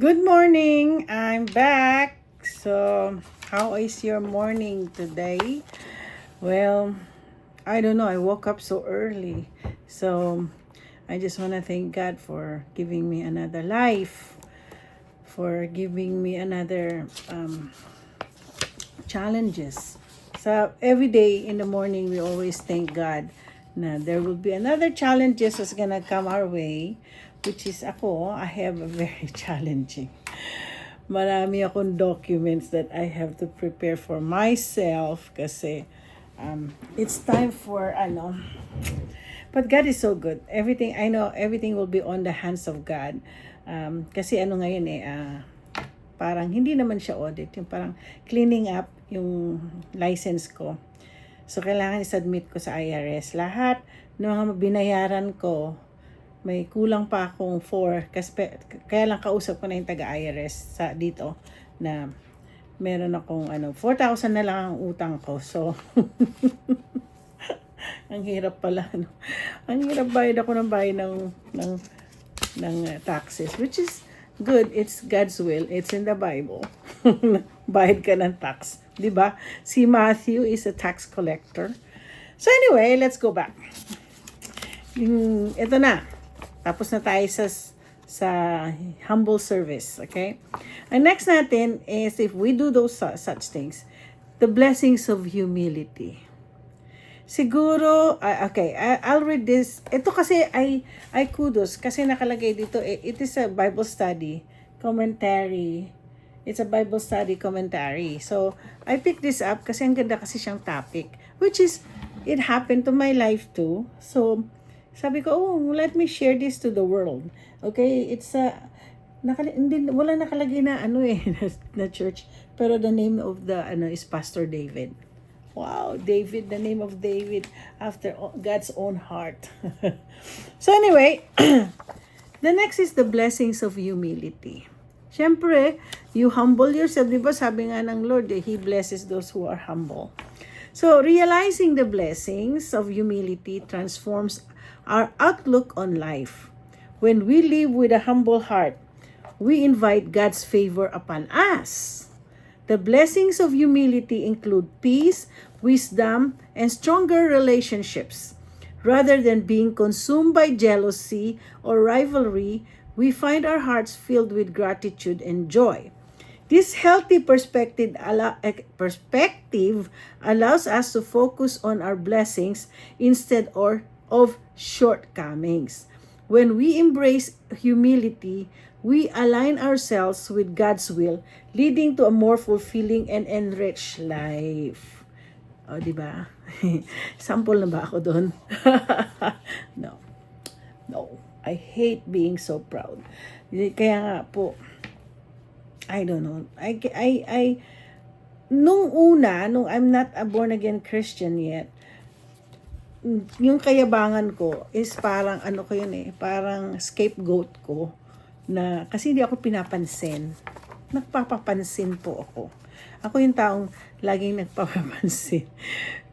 Good morning. I'm back. So, how is your morning today? Well, I don't know. I woke up so early. So, I just want to thank God for giving me another life, for giving me another challenges. So, every day in the morning, we always thank God na there will be another challenges that's gonna come our way, which is ako, I have a very challenging. Marami akong documents that I have to prepare for myself kasi it's time for but God is so good. Everything, I know everything will be on the hands of God. Kasi ngayon parang hindi naman siya audit, yung parang cleaning up yung license ko. So, kailangan i-submit ko sa IRS. Lahat ng mga binayaran ko, may kulang pa akong 4. Kaya lang kausap ko na yung taga-IRS sa dito na meron akong 4,000 na lang ang utang ko. So, ang hirap pala. Ang hirap bayad ako ng taxes, which is good. It's God's will. It's in the Bible. Bayad ka ng tax. Diba? Si Matthew is a tax collector. So anyway, let's go back. Ito na. Tapos na tayo sa humble service. Okay? And next natin is if we do those such things, the blessings of humility. Siguro, okay, I'll read this. Ito kasi ay kudos kasi nakalagay dito, it is a Bible study commentary. It's a Bible study commentary. So, I picked this up kasi ang ganda kasi siyang topic, which is, it happened to my life too. So, sabi ko, let me share this to the world. Okay, it's wala nakalagay na na church, pero the name of the is Pastor David. Wow, David, the name of David after God's own heart. So anyway, the next is the blessings of humility. Siyempre, you humble yourself. Diba sabi nga ng Lord, He blesses those who are humble. So, realizing the blessings of humility transforms our outlook on life. When we live with a humble heart, we invite God's favor upon us. The blessings of humility include peace, wisdom, and stronger relationships. Rather than being consumed by jealousy or rivalry, we find our hearts filled with gratitude and joy. This healthy perspective allows us to focus on our blessings instead of shortcomings. When we embrace humility, we align ourselves with God's will, leading to a more fulfilling and enriched life. O, diba? Sample na ba ako doon? No. I hate being so proud. Kaya nga po, I don't know. Nung I'm not a born again Christian yet, yung kayabangan ko is parang parang scapegoat ko na kasi hindi ako pinapansin. Nagpapapansin po ako. Ako yung taong laging nagpapapansin.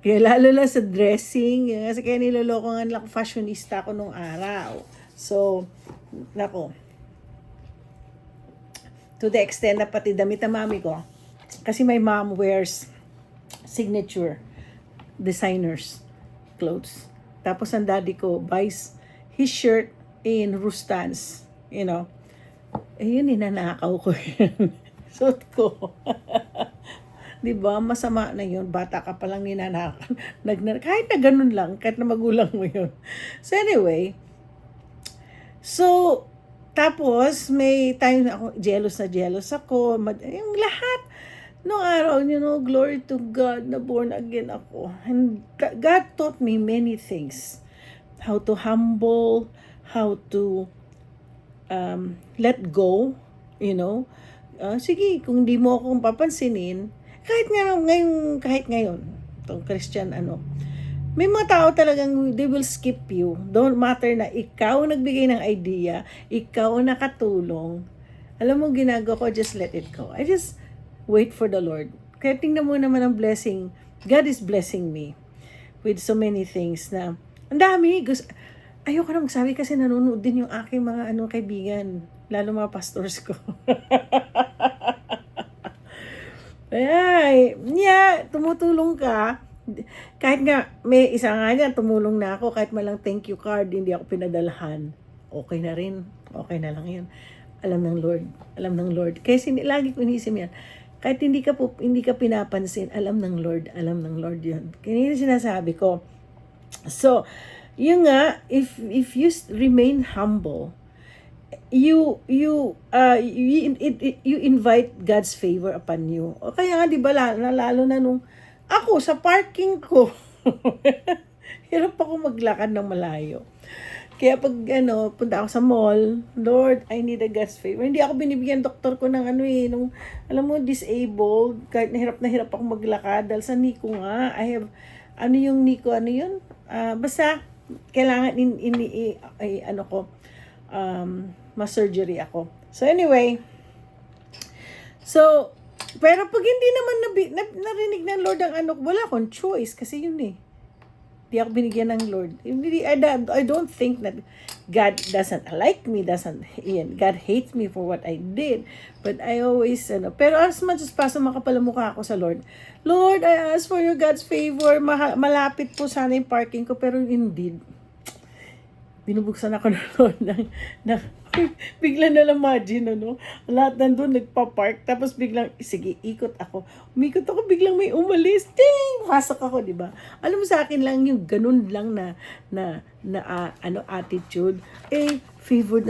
Kaya lalo na sa dressing, kasi kaya niloloko nga nila fashionista ako nung araw. So, to the extent na pati damit ng mami ko, kasi my mom wears signature designers clothes. Tapos ang daddy ko buys his shirt in Rustan's, yun, ninanakaw ko yun. Suot ko. Diba? Masama na yun. Bata ka palang ninanakaw. Kahit na ganun lang, kahit na magulang mo yun. So anyway, tapos may time na ako, jealous ako. Yung lahat. Noong araw, glory to God na born again ako. And God taught me many things. How to humble, how to let go, sige, kung di mo akong papansinin, kahit ngayon, itong Christian, may mga tao talagang, they will skip you. Don't matter na ikaw nagbigay ng idea, ikaw nakatulong. Alam mo, ginagawa ko, just let it go. I just wait for the Lord. Kaya tingnan mo naman ang blessing. God is blessing me with so many things na, ang dami. ayoko na magsabi kasi nanonood din yung aking mga kaibigan, lalo mga pastors ko. Ay, tumutulong ka. Kahit nga, may isa nga niya, tumulong na ako, kahit malang thank you card, hindi ako pinadalhan. Okay na rin. Okay na lang yun. Alam ng Lord. Alam ng Lord. Kasi lagi ko inisip yan. Kahit hindi ka pinapansin, alam ng Lord. Alam ng Lord yun. Kaya yun sinasabi ko. So, yun nga, if you remain humble, you invite God's favor upon you. O kaya nga 'di ba lalo na nung ako sa parking ko. Hirap ako maglakad ng malayo. Kaya pag punta ako sa mall, Lord, I need a God's favor. Hindi ako binibigyan doktor ko ng nung alam mo disabled, kahit na hirap ako maglakad dahil sa Nico nga. I have yung Nico, yun? Basta kailangan ma-surgery ako. So anyway, pero pag hindi naman narinig ng Lord ang wala akong choice kasi yun eh. Di ako binigyan ng Lord. I don't think that God doesn't like me, God hates me for what I did. But I always, pero as much as possible makapalamukha ako sa Lord. Lord, I ask for your God's favor. Malapit po sana yung parking ko, pero indeed, binubuksan ako na Lord bigla na lang imagine, lahat nandun nagpa-park, tapos biglang, sige, ikot ako. Umikot ako, biglang may umalis. Ding! Pasok ako, di ba? Alam mo sa akin lang yung ganun lang na attitude. Favored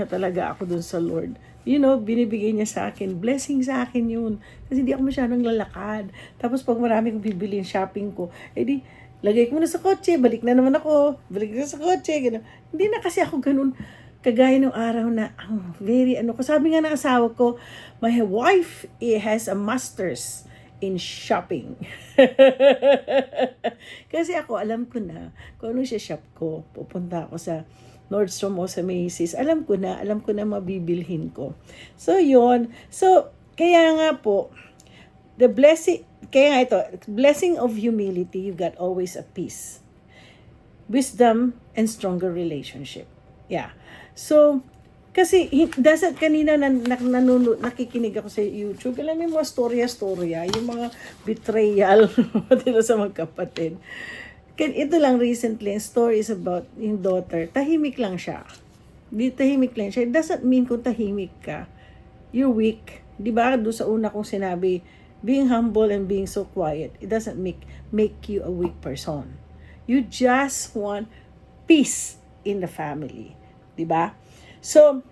na talaga ako dun sa Lord. Binibigay niya sa akin. Blessing sa akin yun. Kasi hindi ako masyadong lalakad. Tapos pag marami kong bibilin shopping ko, lagay ko na sa kotse, balik na naman ako. Balik na sa kotse, gano'n. Hindi na kasi ako ganun. Kagaya ng araw na, very sabi nga ng asawa ko, my wife has a master's in shopping. Kasi ako, alam ko na, kung ano siya shop ko, pupunta ako sa Nordstrom o sa Macy's, alam ko na mabibilhin ko. So, yun. So, kaya nga po, blessing of humility, you got always a peace, wisdom, and stronger relationship. Yeah. So, kasi, kanina nakikinig ako sa YouTube, alam mo yung mga storya, yung mga betrayal nila sa magkapatid. Ito lang recently, story is about yung daughter, tahimik lang siya. It doesn't mean kung tahimik ka, you're weak. Diba, doon sa una kong sinabi, being humble and being so quiet, it doesn't make you a weak person. You just want peace in the family. Diba? So,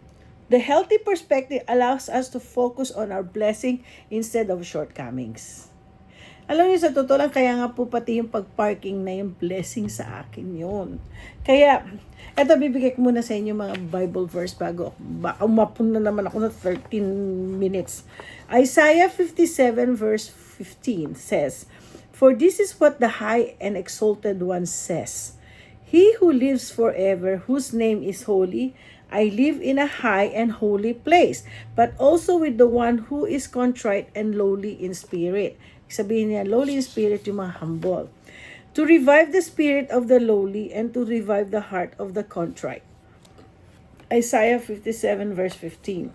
the healthy perspective allows us to focus on our blessing instead of shortcomings. Alam niyo, sa totoo lang, kaya nga po pati yung pag-parking na yung blessing sa akin yun. Kaya, eto, bibigay ko muna sa inyo mga Bible verse bago umapun na naman ako na 13 minutes. Isaiah 57 verse 15 says, "For this is what the high and exalted one says, He who lives forever, whose name is holy, I live in a high and holy place, but also with the one who is contrite and lowly in spirit." Sabihin niya, lowly in spirit, yung mga humble. "To revive the spirit of the lowly and to revive the heart of the contrite." Isaiah 57 verse 15.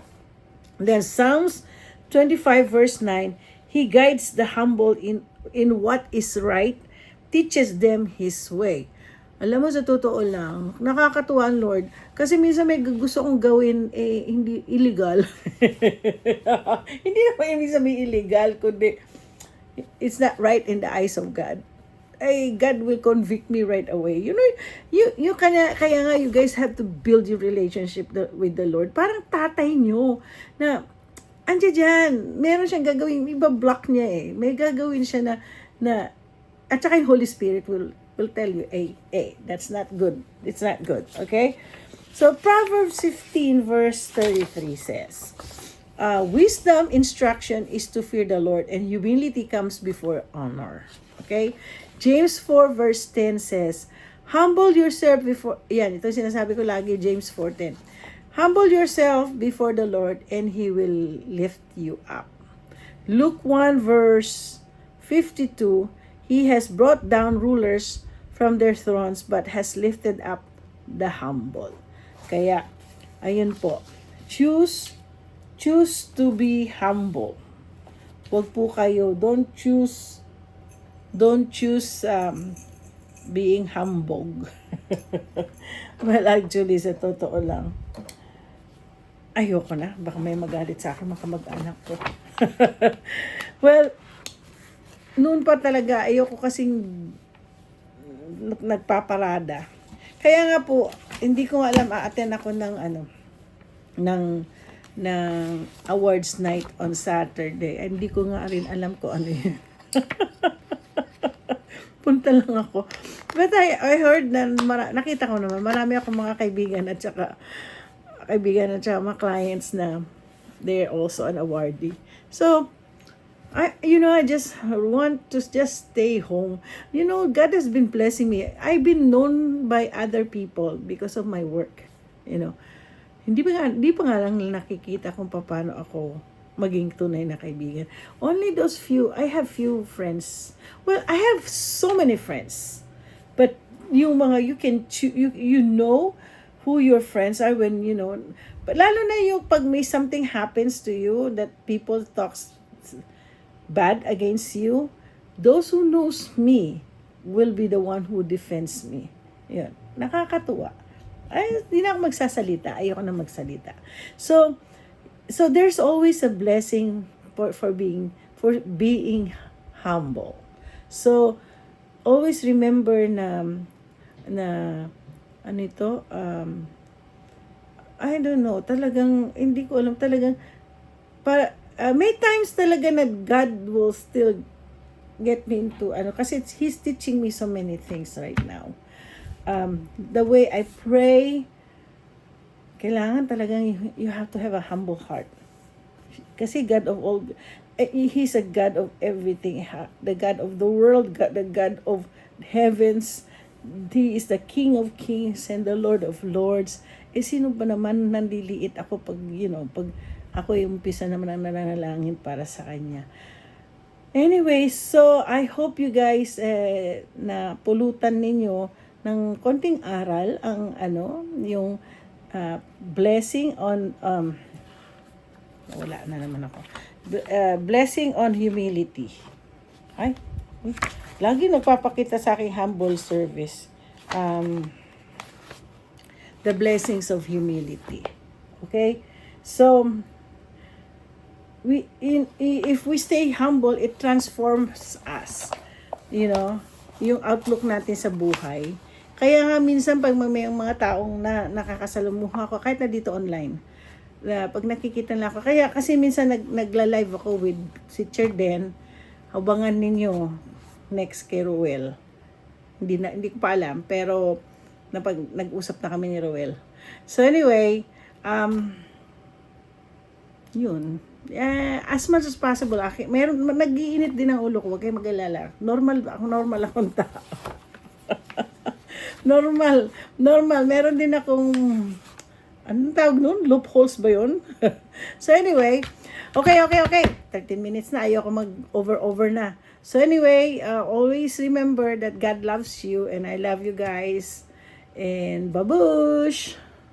Then Psalms 25 verse 9, "He guides the humble in what is right, teaches them His way." Alam mo, sa totoo lang, nakakatuwa ang Lord. Kasi minsan may gusto kong gawin, hindi illegal. Hindi naman minsan may illegal, kundi it's not right in the eyes of God. God will convict me right away. Kaya nga, you guys have to build your relationship with the Lord. Parang tatay nyo, na, andiyan dyan, meron siyang gagawin, iba-block niya May gagawin siya na at saka yung Holy Spirit will tell you, that's not good. It's not good. Okay? So, Proverbs 15 verse 33 says, "Wisdom, instruction is to fear the Lord, and humility comes before honor." Okay? James 4 verse 10 says, "Humble yourself before," ito sinasabi ko lagi, James 4:10. "Humble yourself before the Lord, and He will lift you up." Luke 1 verse 52, "He has brought down rulers from their thrones, but has lifted up the humble. Kaya, ayun po. Choose to be humble. Huwag po kayo, don't choose being humbug. Well, actually, sa totoo lang, ayoko na. Baka may magalit sa akin, mga kamag-anak ko. Well, noon pa talaga, ayoko kasing nagpaparada. Kaya nga po, hindi ko alam, a-attend ako ng awards night on Saturday. Hindi ko nga rin alam ko ano yun. Punta lang ako. But I heard na nakita ko naman marami akong mga kaibigan at saka mga clients na they're also an awardee. So I just want to just stay home. God has been blessing me. I've been known by other people because of my work. Hindi pa nga lang nakikita kung paano ako maging tunay na kaibigan. Only those few, I have few friends. Well, I have so many friends. But yung mga, you know who your friends are when, but lalo na yung pag may something happens to you that people talks bad against you, those who knows me will be the one who defends me. Yun. Nakakatuwa. Ay, hindi na ako magsasalita. Ayoko na magsalita. So there's always a blessing for being humble. So always remember na ano ito, I don't know, talagang hindi ko alam, talagang may times talaga na God will still get me into kasi He's teaching me so many things right now. The way I pray, kailangan talagang you have to have a humble heart. Kasi God of all, He's a God of everything. The God of the world, the God of heavens. He is the King of kings and the Lord of lords. Sino ba naman nandiliit ako pag ako yung umpisa naman ang nananalangin para sa Kanya. Anyway, so I hope you guys na pulutan ninyo ng konting aral ang yung blessing on wala na naman ako. Blessing on humility. Ay, lagi nagpapakita sa aking humble service. The blessings of humility. Okay? So if we stay humble, it transforms us. Yung outlook natin sa buhay. Kaya nga minsan pag may mga taong nakakasalumuha ko, kahit na dito online, pag nakikita na ako, kasi minsan nagla-live ako with si Cherden, abangan ninyo next kay Roel. Hindi ko pa alam, pero nag-usap na kami ni Roel. So anyway, yun. As much as possible, nag-iinit din ang ulo ko, huwag kayong mag-alala. Normal akong tao. Normal. Meron din akong, anong tawag nun? Loopholes ba yun? So anyway, okay. 13 minutes na, ayoko mag-over na. So anyway, always remember that God loves you and I love you guys. And babush!